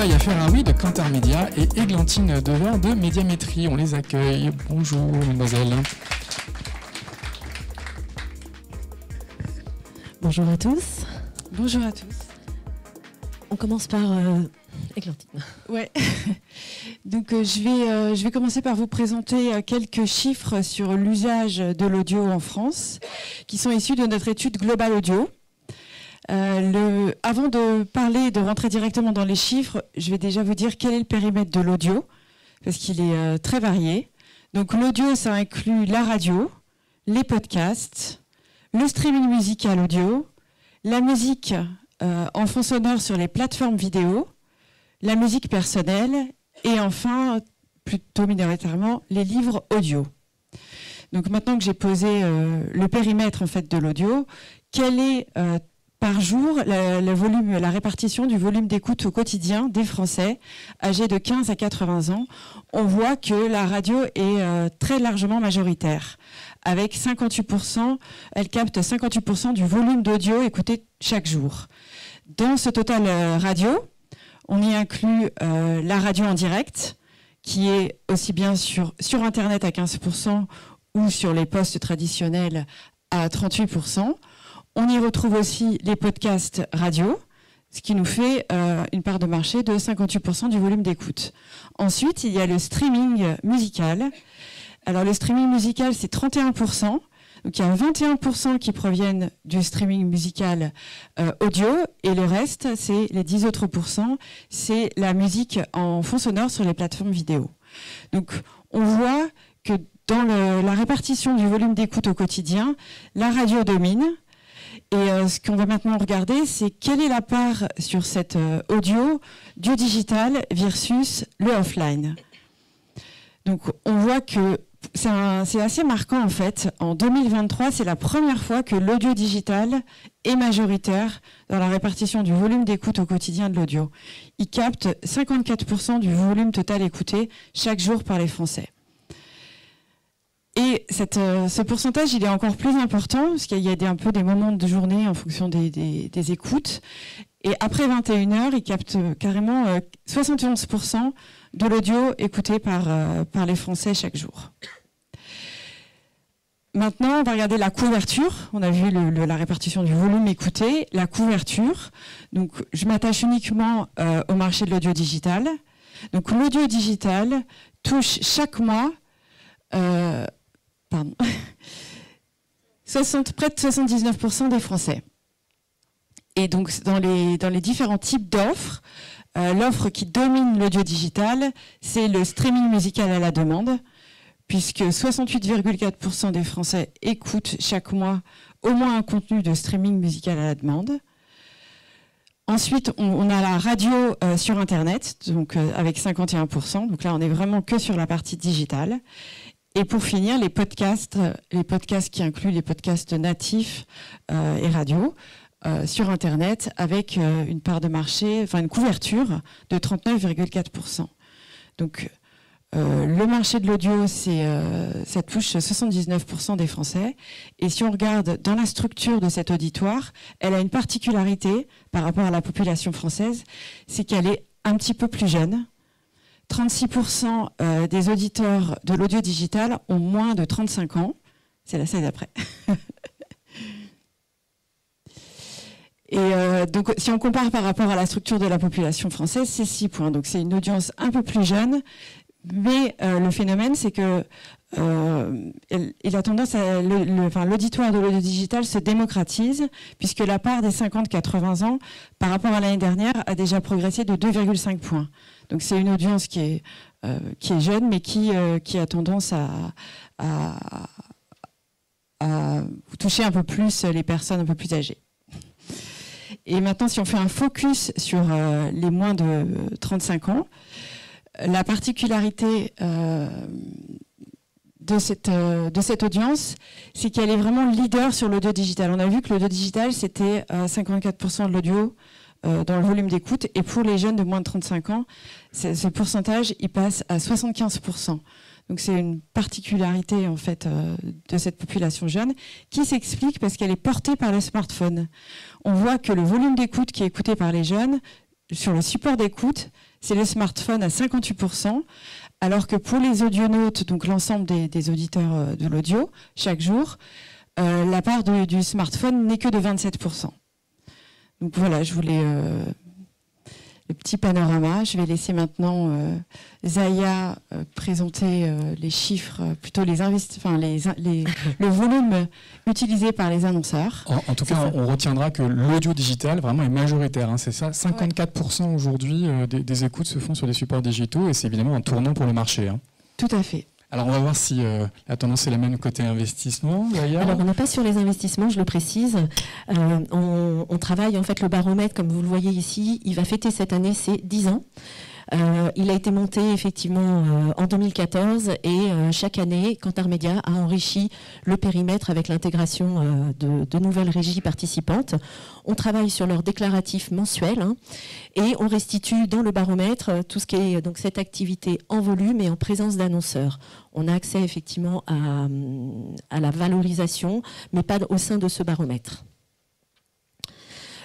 Saya Ferraoui de Kantar Media et Églantine Devers de Médiamétrie. On les accueille. Bonjour, mademoiselle. Bonjour à tous. Bonjour à tous. On commence par Églantine. Ouais. Donc je vais commencer par vous présenter quelques chiffres sur l'usage de l'audio en France, qui sont issus de notre étude Global Audio. Avant de parler et de rentrer directement dans les chiffres, je vais déjà vous dire quel est le périmètre de l'audio, parce qu'il est très varié. Donc l'audio, ça inclut la radio, les podcasts, le streaming musical audio, la musique en fond sonore sur les plateformes vidéo, la musique personnelle et enfin, plutôt minoritairement, les livres audio. Donc maintenant que j'ai posé le périmètre en fait de l'audio, quel est par jour la répartition du volume d'écoute au quotidien des Français âgés de 15 à 80 ans? On voit que la radio est très largement majoritaire. Avec 58%, elle capte 58% du volume d'audio écouté chaque jour. Dans ce total radio, on y inclut la radio en direct, qui est aussi bien sur Internet à 15% ou sur les postes traditionnels à 38%. On y retrouve aussi les podcasts radio, ce qui nous fait une part de marché de 58% du volume d'écoute. Ensuite, il y a le streaming musical. Alors le streaming musical, c'est 31%. Donc il y a 21% qui proviennent du streaming musical audio et le reste, c'est les 10 autres pourcents, c'est la musique en fond sonore sur les plateformes vidéo. Donc on voit que dans la répartition du volume d'écoute au quotidien, la radio domine. Et ce qu'on va maintenant regarder, c'est quelle est la part sur cet audio du digital versus le offline. Donc on voit que c'est assez marquant en fait. En 2023, c'est la première fois que l'audio digital est majoritaire dans la répartition du volume d'écoute au quotidien de l'audio. Il capte 54% du volume total écouté chaque jour par les Français. Et ce pourcentage, il est encore plus important, parce qu'il y a un peu des moments de journée en fonction des écoutes. Et après 21h, il capte carrément 71% de l'audio écouté par les Français chaque jour. Maintenant, on va regarder la couverture. On a vu la répartition du volume écouté, la couverture. Donc, je m'attache uniquement au marché de l'audio digital. Donc, l'audio digital touche chaque mois près de 79% des Français. Et donc, dans les différents types d'offres, l'offre qui domine l'audio digital, c'est le streaming musical à la demande, puisque 68,4% des Français écoutent chaque mois au moins un contenu de streaming musical à la demande. Ensuite, on a la radio sur Internet, donc avec 51%. Donc là, on est vraiment que sur la partie digitale. Et pour finir, les podcasts qui incluent les podcasts natifs et radio sur Internet, avec une part de marché, enfin une couverture de 39,4%. Donc le marché de l'audio, ça touche 79% des Français. Et si on regarde dans la structure de cet auditoire, elle a une particularité par rapport à la population française, c'est qu'elle est un petit peu plus jeune. 36% des auditeurs de l'audio digital ont moins de 35 ans. C'est la slide d'après. Et donc, si on compare par rapport à la structure de la population française, c'est 6 points. Donc, c'est une audience un peu plus jeune. Mais le phénomène, c'est que il a tendance à l'auditoire de l'audio digital se démocratise, puisque la part des 50-80 ans, par rapport à l'année dernière, a déjà progressé de 2,5 points. Donc c'est une audience qui est jeune, mais qui a tendance à toucher un peu plus les personnes un peu plus âgées. Et maintenant, si on fait un focus sur les moins de 35 ans, la particularité de cette audience, c'est qu'elle est vraiment leader sur l'audio digital. On a vu que l'audio digital, c'était 54% de l'audio dans le volume d'écoute. Et pour les jeunes de moins de 35 ans, ce pourcentage, il passe à 75%. Donc c'est une particularité en fait de cette population jeune qui s'explique parce qu'elle est portée par le smartphone. On voit que le volume d'écoute qui est écouté par les jeunes sur le support d'écoute, c'est le smartphone à 58%, alors que pour les audionautes, donc l'ensemble des auditeurs de l'audio, chaque jour, la part du smartphone n'est que de 27%. Donc voilà, je voulais le petit panorama. Je vais laisser maintenant Zaya présenter les chiffres, plutôt le volume utilisé par les annonceurs. En tout cas, on retiendra que l'audio digital vraiment est majoritaire. Hein, c'est ça, 54% aujourd'hui des écoutes se font sur des supports digitaux et c'est évidemment un tournant pour le marché. Hein. Tout à fait. Alors, on va voir si la tendance est la même côté investissement. Alors, on n'est pas sur les investissements, je le précise. On travaille, en fait, le baromètre, comme vous le voyez ici, il va fêter cette année ses 10 ans. Il a été monté effectivement en 2014 et chaque année, Kantar Media a enrichi le périmètre avec l'intégration de nouvelles régies participantes. On travaille sur leur déclaratif mensuel et on restitue dans le baromètre tout ce qui est donc cette activité en volume et en présence d'annonceurs. On a accès effectivement à la valorisation, mais pas au sein de ce baromètre.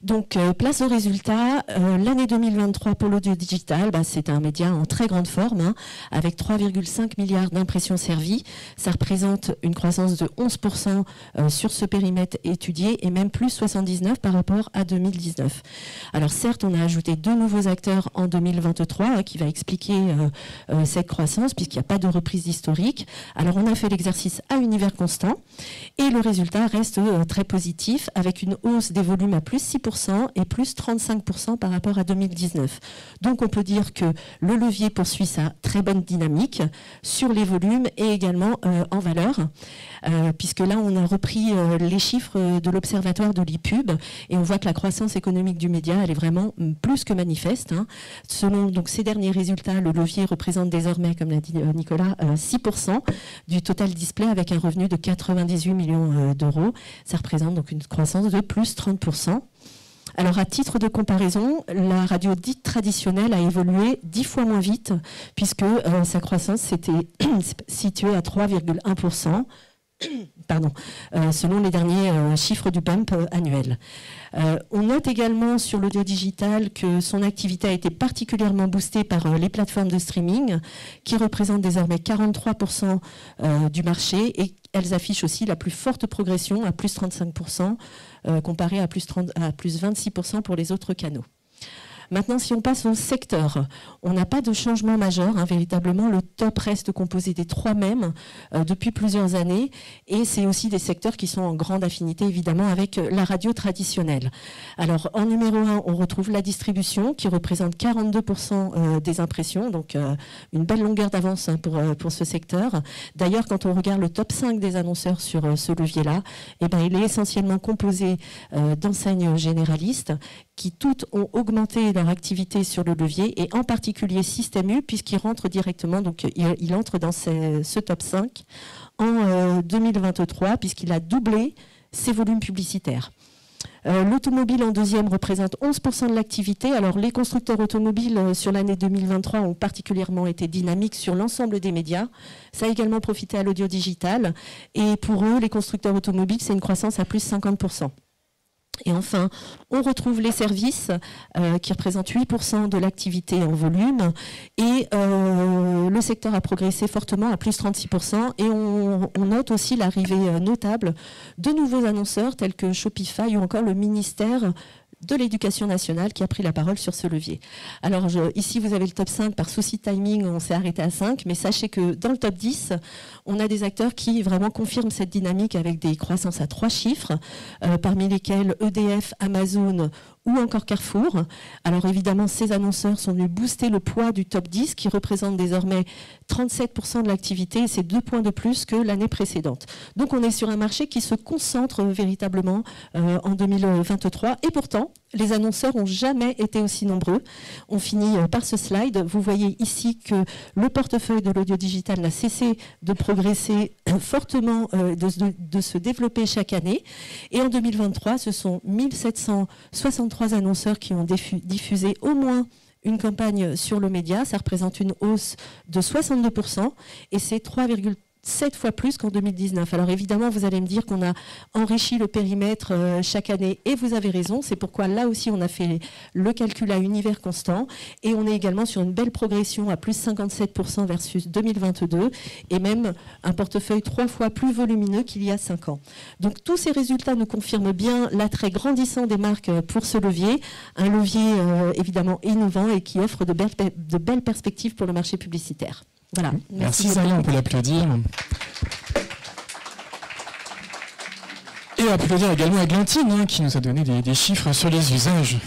Donc, place aux résultats. L'année 2023 pour l'audio digital, c'est un média en très grande forme, avec 3,5 milliards d'impressions servies. Ça représente une croissance de 11% sur ce périmètre étudié et même plus 79 par rapport à 2019. Alors certes, on a ajouté 2 nouveaux acteurs en 2023 qui va expliquer cette croissance puisqu'il n'y a pas de reprise historique. Alors on a fait l'exercice à univers constant et le résultat reste très positif avec une hausse des volumes à plus 6% et plus 35% par rapport à 2019. Donc on peut dire que le levier poursuit sa très bonne dynamique sur les volumes et également en valeur, puisque là on a repris les chiffres de l'Observatoire de l'IPUB et on voit que la croissance économique du média elle est vraiment plus que manifeste. Selon donc ces derniers résultats, le levier représente désormais, comme l'a dit Nicolas, 6% du total display avec un revenu de 98 millions d'euros. Ça représente donc une croissance de plus 30%. Alors, à titre de comparaison, la radio dite traditionnelle a évolué 10 fois moins vite, puisque sa croissance s'était située à 3,1%. Selon les derniers chiffres du BUMP annuel. On note également sur l'audio digital que son activité a été particulièrement boostée par les plateformes de streaming qui représentent désormais 43% du marché et elles affichent aussi la plus forte progression à plus 35% comparé à plus 26% pour les autres canaux. Maintenant, si on passe au secteur, on n'a pas de changement majeur. Véritablement, le top reste composé des 3 mêmes depuis plusieurs années. Et c'est aussi des secteurs qui sont en grande affinité, évidemment, avec la radio traditionnelle. Alors, en numéro 1, on retrouve la distribution qui représente 42% des impressions. Donc, une belle longueur d'avance pour ce secteur. D'ailleurs, quand on regarde le top 5 des annonceurs sur ce levier-là, il est essentiellement composé d'enseignes généralistes qui toutes ont augmenté leur activité sur le levier et en particulier Système U puisqu'il rentre directement, donc il entre dans ce top 5 en 2023 puisqu'il a doublé ses volumes publicitaires. L'automobile en deuxième représente 11% de l'activité. Alors les constructeurs automobiles sur l'année 2023 ont particulièrement été dynamiques sur l'ensemble des médias. Ça a également profité à l'audio digital et pour eux, les constructeurs automobiles, c'est une croissance à plus 50%. Et enfin, on retrouve les services qui représentent 8% de l'activité en volume et le secteur a progressé fortement à plus 36% et on note aussi l'arrivée notable de nouveaux annonceurs tels que Shopify ou encore le ministère de l'Éducation nationale qui a pris la parole sur ce levier. Alors ici vous avez le top 5, par souci de timing on s'est arrêté à 5, mais sachez que dans le top 10 on a des acteurs qui vraiment confirment cette dynamique avec des croissances à 3 chiffres, parmi lesquels EDF, Amazon ou encore Carrefour. Alors évidemment, ces annonceurs sont venus booster le poids du top 10 qui représente désormais 37% de l'activité et c'est 2 points de plus que l'année précédente. Donc on est sur un marché qui se concentre véritablement en 2023 et pourtant, les annonceurs n'ont jamais été aussi nombreux. On finit par ce slide. Vous voyez ici que le portefeuille de l'audio digital n'a cessé de progresser fortement, de se développer chaque année. Et en 2023, ce sont 1763 annonceurs qui ont diffusé au moins une campagne sur le média. Ça représente une hausse de 62% et c'est 7 fois plus qu'en 2019. Alors évidemment, vous allez me dire qu'on a enrichi le périmètre chaque année, et vous avez raison, c'est pourquoi là aussi on a fait le calcul à univers constant, et on est également sur une belle progression à plus 57% versus 2022, et même un portefeuille 3 fois plus volumineux qu'il y a 5 ans. Donc tous ces résultats nous confirment bien l'attrait grandissant des marques pour ce levier, un levier évidemment innovant et qui offre de belles perspectives pour le marché publicitaire. Voilà. Merci Zaya, on peut l'applaudir. Et applaudir également Églantine, qui nous a donné des chiffres sur les usages.